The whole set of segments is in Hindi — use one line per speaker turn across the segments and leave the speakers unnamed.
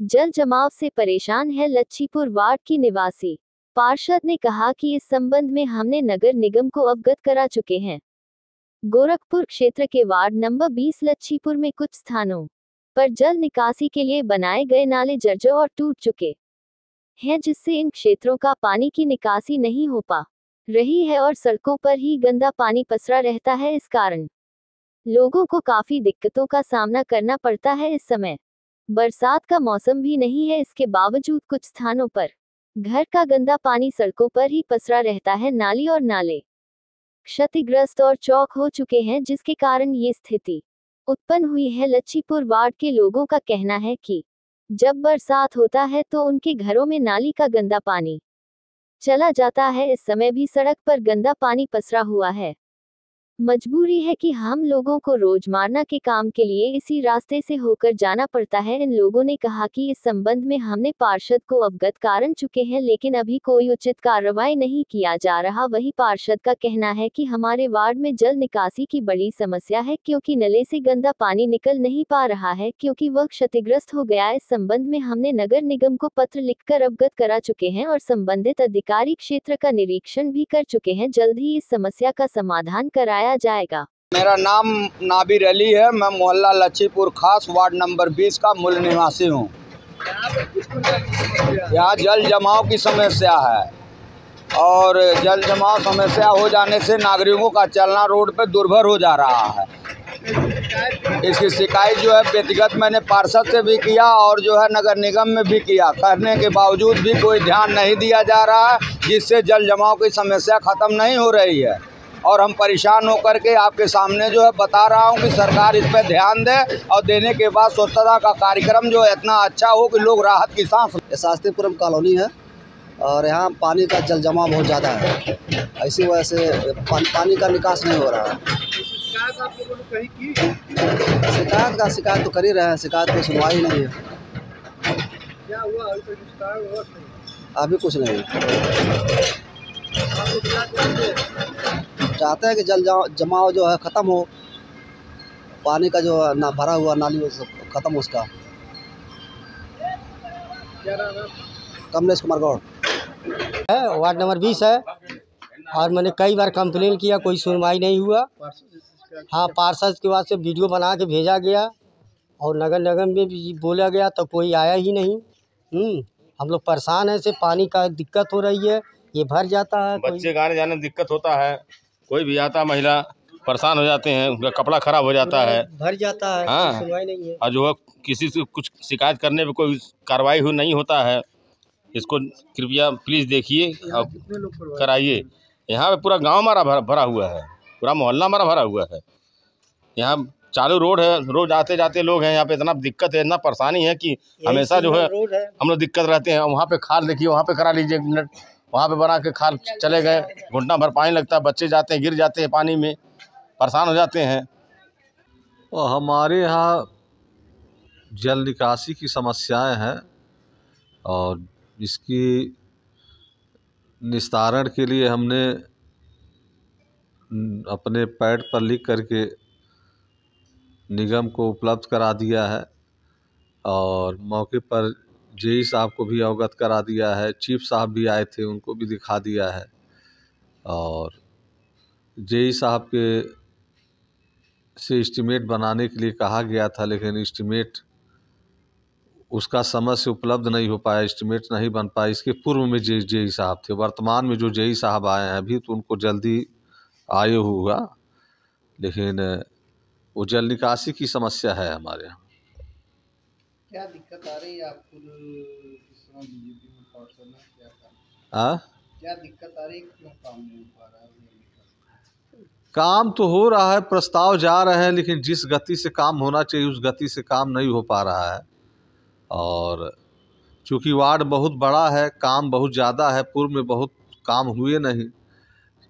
जल जमाव से परेशान है लच्छीपुर वार्ड की निवासी। पार्षद ने कहा कि इस संबंध में हमने नगर निगम को अवगत करा चुके हैं। गोरखपुर क्षेत्र के वार्ड नंबर 20 लच्छीपुर में कुछ स्थानों पर जल निकासी के लिए बनाए गए नाले जर्जर और टूट चुके हैं, जिससे इन क्षेत्रों का पानी की निकासी नहीं हो पा रही है और सड़कों पर ही गंदा पानी पसरा रहता है। इस कारण लोगों को काफी दिक्कतों का सामना करना पड़ता है। इस समय बरसात का मौसम भी नहीं है, इसके बावजूद कुछ स्थानों पर घर का गंदा पानी सड़कों पर ही पसरा रहता है। नाली और नाले क्षतिग्रस्त और चौक हो चुके हैं, जिसके कारण ये स्थिति उत्पन्न हुई है। लच्छीपुर वार्ड के लोगों का कहना है कि जब बरसात होता है तो उनके घरों में नाली का गंदा पानी चला जाता है। इस समय भी सड़क पर गंदा पानी पसरा हुआ है। मजबूरी है कि हम लोगों को रोजमर्रा के काम के लिए इसी रास्ते से होकर जाना पड़ता है। इन लोगों ने कहा कि इस संबंध में हमने पार्षद को अवगत करा चुके हैं, लेकिन अभी कोई उचित कार्रवाई नहीं किया जा रहा। वही पार्षद का कहना है कि हमारे वार्ड में जल निकासी की बड़ी समस्या है, क्योंकि नले से गंदा पानी निकल नहीं पा रहा है, क्योंकि वह क्षतिग्रस्त हो गया। इस संबंध में हमने नगर निगम को पत्र लिखकर अवगत करा चुके हैं और संबंधित अधिकारी क्षेत्र का निरीक्षण भी कर चुके हैं। जल्द ही इस समस्या का समाधान कराया जाएगा।
मेरा नाम नाबिर अली है। मैं मोहल्ला लच्छीपुर खास वार्ड नंबर 20 का मूल निवासी हूँ। यहाँ जल जमाव की समस्या है और जल जमाव समस्या हो जाने से नागरिकों का चलना रोड पे दुर्भर हो जा रहा है। इसकी शिकायत जो है व्यक्तिगत मैंने पार्षद से भी किया और जो है नगर निगम में भी किया, करने के बावजूद भी कोई ध्यान नहीं दिया जा रहा है, जिससे जल जमाव की समस्या ख़त्म नहीं हो रही है। और हम परेशान होकर के आपके सामने जो है बता रहा हूँ कि सरकार इस पर ध्यान दे और देने के बाद स्वच्छता का कार्यक्रम जो है इतना अच्छा हो कि लोग राहत की सांस।
शास्त्रीपुरम कॉलोनी है और यहाँ पानी का जल जमाव बहुत ज़्यादा है। ऐसी वजह से पानी का निकास नहीं हो रहा है।
शिकायत आप लोगों ने कहीं की?
शिकायत तो कर ही रहे हैं, शिकायत कोई सुनवाई नहीं है।
क्या हुआ? अभी तक शिकायत हुआ नहीं?
अभी कुछ नहीं।
आप लोग क्या
चाहते हैं कि जल जमाव जो है ख़त्म हो, पानी का जो ना भरा हुआ नाली वो सब ख़त्म हो उसका।
क्या नाम है?
कमलेश कुमार गौड़
है, वार्ड नंबर 20 है और मैंने कई बार कंप्लेन किया, कोई सुनवाई नहीं हुआ। हाँ, पार्षद के बाद से वीडियो बना के भेजा गया और नगर निगम में भी बोला गया तो कोई आया ही नहीं। हम लोग परेशान हैं, से पानी का दिक्कत हो रही है, ये भर जाता है।
बच्चे के आने जाने में दिक्कत होता है, कोई भी आता महिला परेशान हो जाते हैं, उनका कपड़ा खराब हो जाता है,
भर जाता है।
हाँ,
सुनवाई नहीं है
और जो है किसी से कुछ शिकायत करने पे कोई कार्रवाई नहीं होता है। इसको कृपया प्लीज़ देखिए और कराइए। यहाँ पे पूरा गांव हमारा भरा हुआ है, पूरा मोहल्ला हमारा भरा हुआ है। यहाँ चालू रोड है, रोज आते जाते लोग हैं। यहाँ पे इतना दिक्कत है, इतना परेशानी है कि हमेशा जो है हम लोग दिक्कत रहते हैं। वहाँ पे खाल देखिए, वहाँ पे करा लीजिए, वहाँ पे बना के खाल चले गए, घुटना भर पानी लगता है, बच्चे जाते हैं गिर जाते हैं पानी में, परेशान हो जाते हैं।
और हमारे यहाँ जल निकासी की समस्याएं हैं और इसकी निस्तारण के लिए हमने अपने पैड पर लिख करके निगम को उपलब्ध करा दिया है और मौके पर जेई साहब को भी अवगत करा दिया है। चीफ साहब भी आए थे, उनको भी दिखा दिया है और जेई साहब के से एस्टीमेट बनाने के लिए कहा गया था, लेकिन एस्टीमेट उसका समय से उपलब्ध नहीं हो पाया, एस्टीमेट नहीं बन पाया। इसके पूर्व में जेई साहब थे, वर्तमान में जो जेई साहब आए हैं अभी तो उनको जल्दी आयु होगा, लेकिन वो जल निकासी की समस्या है हमारे यहाँ।
क्या दिक्कत आ रही है आपको? बीजेपी में पार्षद ने क्या कहा? क्या दिक्कत आ रही है? क्यों काम नहीं हो पा रहा है?
काम तो हो रहा है, प्रस्ताव जा रहे हैं, लेकिन जिस गति से काम होना चाहिए उस गति से काम नहीं हो पा रहा है। और चूँकि वार्ड बहुत बड़ा है, काम बहुत ज़्यादा है, पूर्व में बहुत काम हुए नहीं,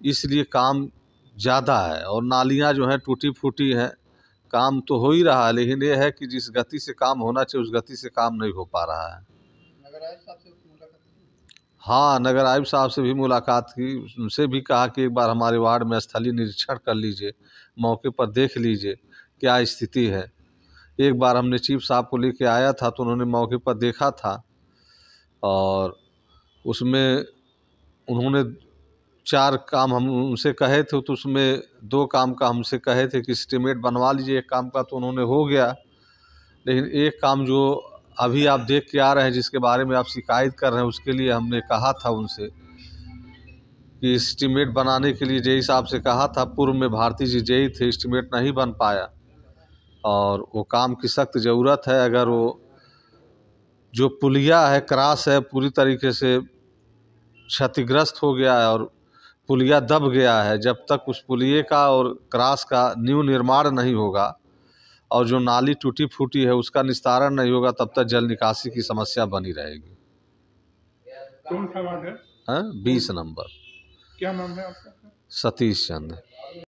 इसलिए काम ज़्यादा है। और नालियाँ जो हैं टूटी फूटी हैं, काम तो हो ही रहा है, लेकिन ये है कि जिस गति से काम होना चाहिए उस गति से काम नहीं हो पा रहा है।
नगर आयुक्त साहब से मुलाकात की?
हाँ, नगर आयुक्त साहब से भी मुलाकात की, उनसे भी कहा कि एक बार हमारे वार्ड में स्थलीय निरीक्षण कर लीजिए, मौके पर देख लीजिए क्या स्थिति है। एक बार हमने चीफ साहब को लेके आया था तो उन्होंने मौके पर देखा था और उसमें उन्होंने 4 काम हम उनसे कहे थे तो उसमें 2 काम का हमसे कहे थे कि एस्टीमेट बनवा लीजिए। एक काम का तो उन्होंने हो गया, लेकिन एक काम जो अभी आप देख के आ रहे हैं जिसके बारे में आप शिकायत कर रहे हैं उसके लिए हमने कहा था उनसे कि एस्टीमेट बनाने के लिए जेई साहब से कहा था। पूर्व में भारती जी जेई थे, एस्टीमेट नहीं बन पाया और वो काम की सख्त ज़रूरत है। अगर वो जो पुलिया है क्रॉस है पूरी तरीके से क्षतिग्रस्त हो गया है और पुलिया दब गया है, जब तक उस पुलिये का और क्रॉस का न्यू निर्माण नहीं होगा और जो नाली टूटी फूटी है उसका निस्तारण नहीं होगा तब तक जल निकासी की समस्या बनी रहेगी।
कौन सा वार्ड है?
20 नंबर।
क्या नाम है आपका?
सतीश चंद्र।